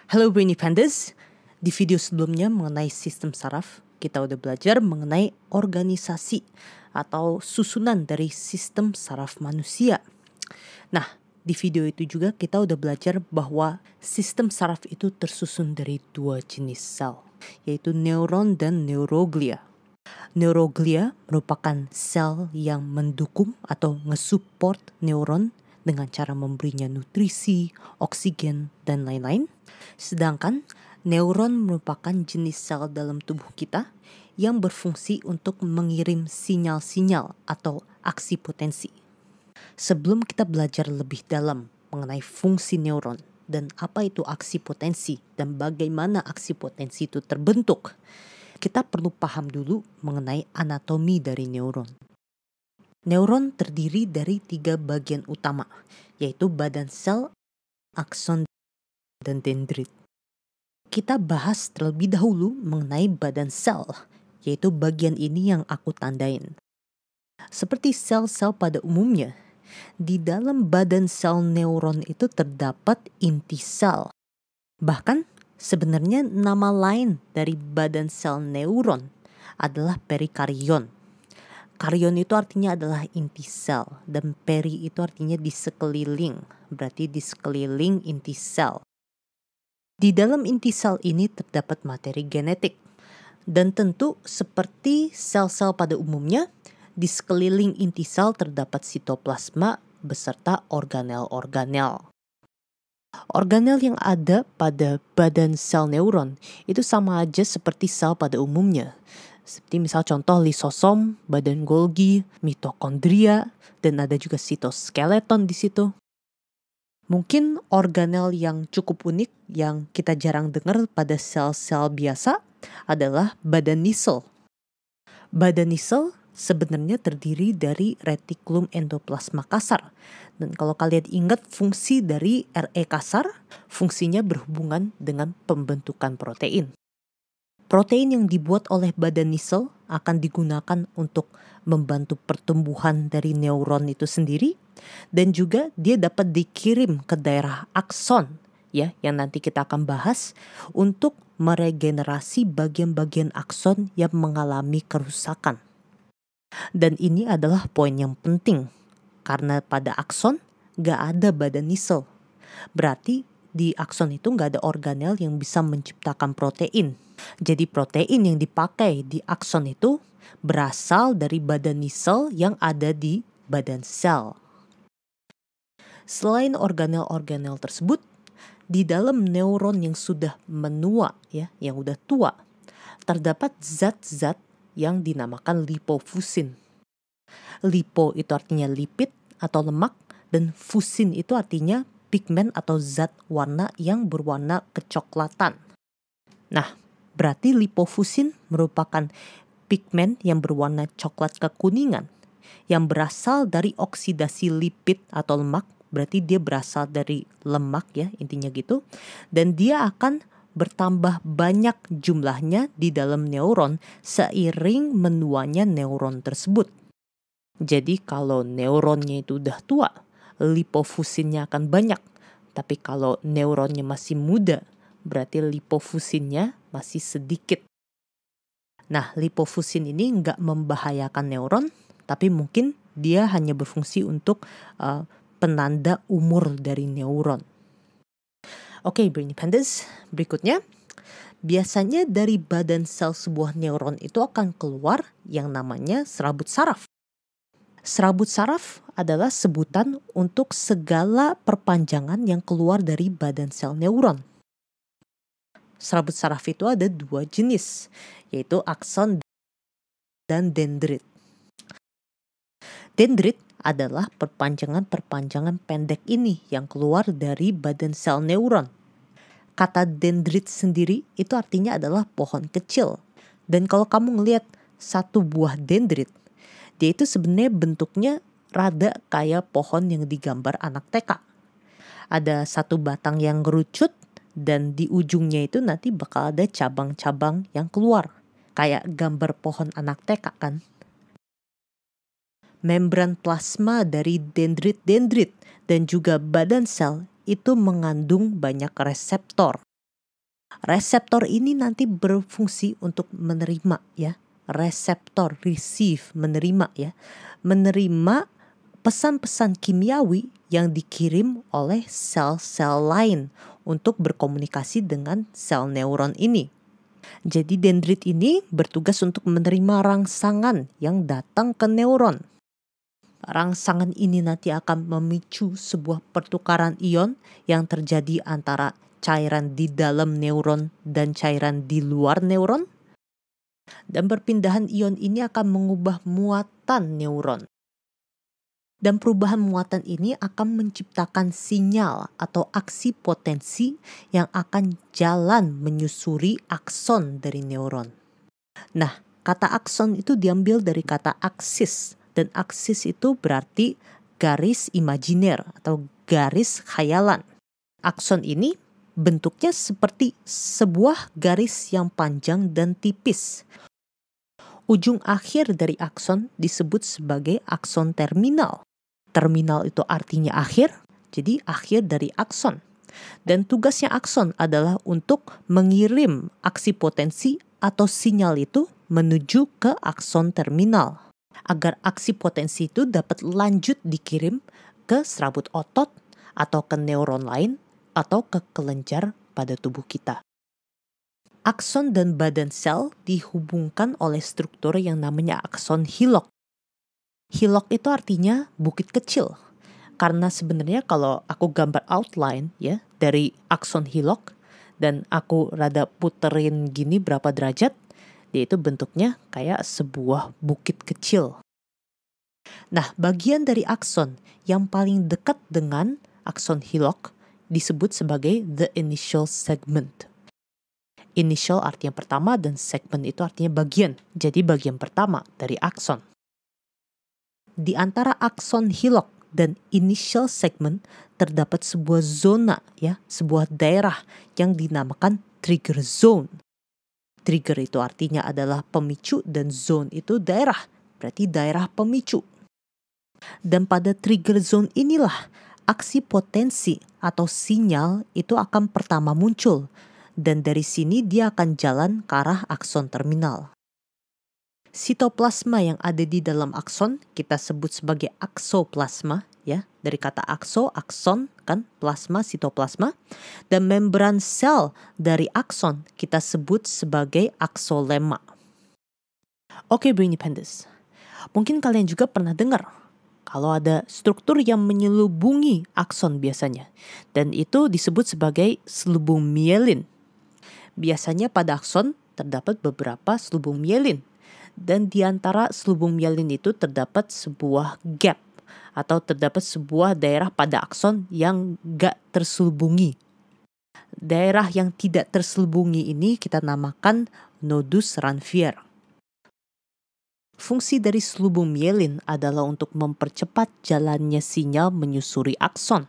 Halo Brainy Pandas, di video sebelumnya mengenai sistem saraf, kita udah belajar mengenai organisasi atau susunan dari sistem saraf manusia. Nah, di video itu juga kita udah belajar bahwa sistem saraf itu tersusun dari dua jenis sel, yaitu neuron dan neuroglia. Neuroglia merupakan sel yang mendukung atau nge-support neuron dengan cara memberinya nutrisi, oksigen, dan lain-lain. Sedangkan neuron merupakan jenis sel dalam tubuh kita yang berfungsi untuk mengirim sinyal-sinyal atau aksi potensi. Sebelum kita belajar lebih dalam mengenai fungsi neuron dan apa itu aksi potensi dan bagaimana aksi potensi itu terbentuk, kita perlu paham dulu mengenai anatomi dari neuron. Neuron terdiri dari 3 bagian utama, yaitu badan sel, akson, dan dendrit. Kita bahas terlebih dahulu mengenai badan sel, yaitu bagian ini yang aku tandain. Seperti sel-sel pada umumnya, di dalam badan sel neuron itu terdapat inti sel. Bahkan sebenarnya nama lain dari badan sel neuron adalah perikarion. Karion itu artinya adalah inti sel dan peri itu artinya di sekeliling, berarti di sekeliling inti sel. Di dalam inti sel ini terdapat materi genetik dan tentu seperti sel-sel pada umumnya, di sekeliling inti sel terdapat sitoplasma beserta organel-organel. Organel yang ada pada badan sel neuron itu sama aja seperti sel pada umumnya. Seperti misal contoh lisosom, badan Golgi, mitokondria, dan ada juga sitoskeleton di situ. Mungkin organel yang cukup unik yang kita jarang dengar pada sel-sel biasa adalah badan Nissl. Badan Nissl sebenarnya terdiri dari retikulum endoplasma kasar. Dan kalau kalian ingat fungsi dari RE kasar, fungsinya berhubungan dengan pembentukan protein. Protein yang dibuat oleh badan Nissl akan digunakan untuk membantu pertumbuhan dari neuron itu sendiri, dan juga dia dapat dikirim ke daerah akson, ya, yang nanti kita akan bahas untuk meregenerasi bagian-bagian akson yang mengalami kerusakan. Dan ini adalah poin yang penting, karena pada akson gak ada badan Nissl. Berarti di akson itu gak ada organel yang bisa menciptakan protein. Jadi protein yang dipakai di akson itu berasal dari badan Nissl yang ada di badan sel. Selain organel-organel tersebut, di dalam neuron yang sudah menua, ya, yang udah tua, terdapat zat-zat yang dinamakan lipofusin. Lipo itu artinya lipid atau lemak, dan fusin itu artinya pigmen atau zat warna yang berwarna kecoklatan. Nah, berarti lipofusin merupakan pigmen yang berwarna coklat kekuningan yang berasal dari oksidasi lipid atau lemak, berarti dia berasal dari lemak, ya, intinya gitu. Dan dia akan bertambah banyak jumlahnya di dalam neuron seiring menuanya neuron tersebut. Jadi kalau neuronnya itu udah tua, lipofusinnya akan banyak. Tapi kalau neuronnya masih muda, berarti lipofusinnya masih sedikit. Nah, lipofusin ini nggak membahayakan neuron, tapi mungkin dia hanya berfungsi untuk penanda umur dari neuron. Oke, Brainy Pandas, berikutnya. Biasanya dari badan sel sebuah neuron itu akan keluar yang namanya serabut saraf. Serabut saraf adalah sebutan untuk segala perpanjangan yang keluar dari badan sel neuron. Serabut saraf itu ada 2 jenis, yaitu akson dan dendrit. Dendrit adalah perpanjangan-perpanjangan pendek ini yang keluar dari badan sel neuron. Kata dendrit sendiri itu artinya adalah pohon kecil. Dan kalau kamu ngelihat satu buah dendrit, dia itu sebenarnya bentuknya rada kayak pohon yang digambar anak TK. Ada satu batang yang ngerucut dan di ujungnya itu nanti bakal ada cabang-cabang yang keluar. Kayak gambar pohon anak TK kan. Membran plasma dari dendrit-dendrit dan juga badan sel itu mengandung banyak reseptor. Reseptor ini nanti berfungsi untuk menerima ya. Reseptor, receive, menerima ya. Menerima pesan-pesan kimiawi yang dikirim oleh sel-sel lain untuk berkomunikasi dengan sel neuron ini. Jadi dendrit ini bertugas untuk menerima rangsangan yang datang ke neuron. Rangsangan ini nanti akan memicu sebuah pertukaran ion yang terjadi antara cairan di dalam neuron dan cairan di luar neuron. Dan perpindahan ion ini akan mengubah muatan neuron. Dan perubahan muatan ini akan menciptakan sinyal atau aksi potensi yang akan jalan menyusuri akson dari neuron. Nah, kata akson itu diambil dari kata aksis. Dan aksis itu berarti garis imajiner atau garis khayalan. Akson ini bentuknya seperti sebuah garis yang panjang dan tipis. Ujung akhir dari akson disebut sebagai akson terminal. Terminal itu artinya akhir, jadi akhir dari akson. Dan tugasnya akson adalah untuk mengirim aksi potensi atau sinyal itu menuju ke akson terminal. Agar aksi potensi itu dapat lanjut dikirim ke serabut otot atau ke neuron lain atau ke kelenjar pada tubuh kita. Akson dan badan sel dihubungkan oleh struktur yang namanya akson hillock. Hillock itu artinya bukit kecil. Karena sebenarnya kalau aku gambar outline ya dari akson hillock dan aku rada puterin gini berapa derajat, dia itu bentuknya kayak sebuah bukit kecil. Nah, bagian dari akson yang paling dekat dengan akson hillock disebut sebagai the initial segment. Initial artinya pertama dan segment itu artinya bagian. Jadi bagian pertama dari akson. Di antara akson hillock dan initial segment terdapat sebuah zona ya, sebuah daerah yang dinamakan trigger zone. Trigger itu artinya adalah pemicu dan zone itu daerah, berarti daerah pemicu. Dan pada trigger zone inilah aksi potensi atau sinyal itu akan pertama muncul dan dari sini dia akan jalan ke arah akson terminal. Sitoplasma yang ada di dalam akson kita sebut sebagai aksoplasma ya, dari kata akson kan, plasma, sitoplasma. Dan membran sel dari akson kita sebut sebagai aksolema. Oke, Brainy Pandas, mungkin kalian juga pernah dengar kalau ada struktur yang menyelubungi akson biasanya, dan itu disebut sebagai selubung mielin. Biasanya pada akson terdapat beberapa selubung mielin. Dan di antara selubung mielin itu terdapat sebuah gap atau terdapat sebuah daerah pada akson yang gak terselubungi. Daerah yang tidak terselubungi ini kita namakan nodus Ranvier. Fungsi dari selubung mielin adalah untuk mempercepat jalannya sinyal menyusuri akson.